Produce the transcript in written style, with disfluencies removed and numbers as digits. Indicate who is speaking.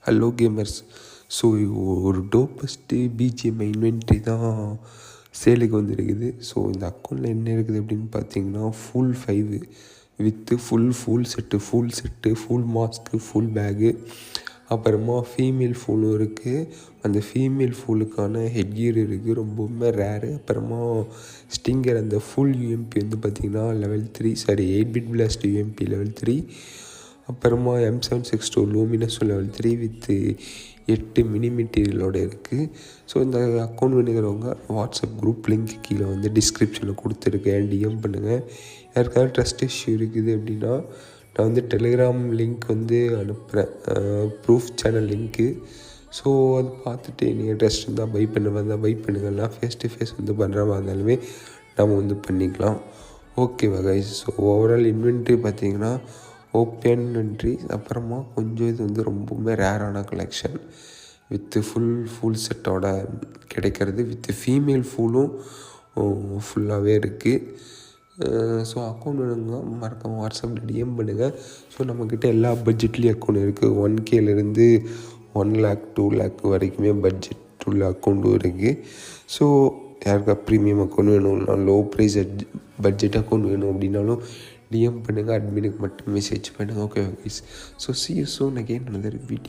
Speaker 1: Hello gamers. So ஒரு டோப்பஸ்ட்டு BGM inventory தான் சேலுக்கு வந்துருக்குது. ஸோ இந்த அக்கௌண்ட்டில் என்ன இருக்குது அப்படின்னு பார்த்தீங்கன்னா, full 5 with full set, full mask, full bag, அப்புறமா ஃபீமேல் ஃபுல்லும் இருக்குது. அந்த ஃபீமேல் ஃபுல்லுக்கான ஹெட் கியர் இருக்குது, ரொம்பவுமே ரேரு. அப்புறமா ஸ்டிங்கர் அந்த ஃபுல் யூஎம்பி வந்து பார்த்திங்கன்னா லெவல் 3 8-பிட் பிளாஸ்ட் யூஎம்பி லெவல் 3. அப்புறமா M762 லூமினஸும் லெவல் 3 வித்து 8 மினி மெட்டீரியலோடு இருக்குது. ஸோ இந்த அக்கௌண்ட் வேணுங்கிறவங்க வாட்ஸ்அப் குரூப் லிங்க் கீழே வந்து டிஸ்கிரிப்ஷனில் கொடுத்துருக்கேன், டிஎம் பண்ணுங்கள். யாருக்காவது ட்ரஸ்ட் இஷ்யூ இருக்குது அப்படின்னா நான் வந்து டெலிகிராம் லிங்க் வந்து அனுப்புகிறேன், ப்ரூஃப் சேனல் லிங்க்கு. ஸோ அது பார்த்துட்டு நீங்கள் ட்ரஸ்ட் இருந்தால் பை பண்ணுங்கள்லாம் ஃபேஸ் டு ஃபேஸ் வந்து பண்ணுற மாதிரி இருந்தாலுமே நம்ம வந்து பண்ணிக்கலாம். ஓகேவா கைஸ்? ஸோ ஓவரால் இன்வென்ட்ரி பார்த்தீங்கன்னா ஓப்பன் இன்வென்ட்ரி. அப்புறமா கொஞ்சம் இது வந்து ரொம்பவுமே ரேரான கலெக்ஷன் வித்து ஃபுல் செட்டோட கிடைக்கிறது, வித்து ஃபீமேல் ஃபுல்லும் ஃபுல்லாகவே இருக்குது. ஸோ அக்கௌண்ட் வேணுங்க மறக்காமல் வாட்ஸ்அப்பில் டிஎம் பண்ணுங்கள். ஸோ நம்மக்கிட்ட எல்லா பட்ஜெட்லேயும் அக்கௌண்ட் இருக்குது. 1Kலேருந்து 1 lakh 2 lakh வரைக்குமே பட்ஜெட் உள்ள அக்கௌண்ட்டும் இருக்குது. ஸோ யாருக்கா ப்ரீமியம் அக்கௌண்ட் வேணும்னா, லோ ப்ரைஸ் பட்ஜெட் அக்கௌண்ட் வேணும் அப்படின்னாலும் டிஎம் பண்ணுங்கள், அட்மினுக்கு மட்டும் மெசேஜ் பண்ணுங்கள். Okay guys? So see you soon again another video.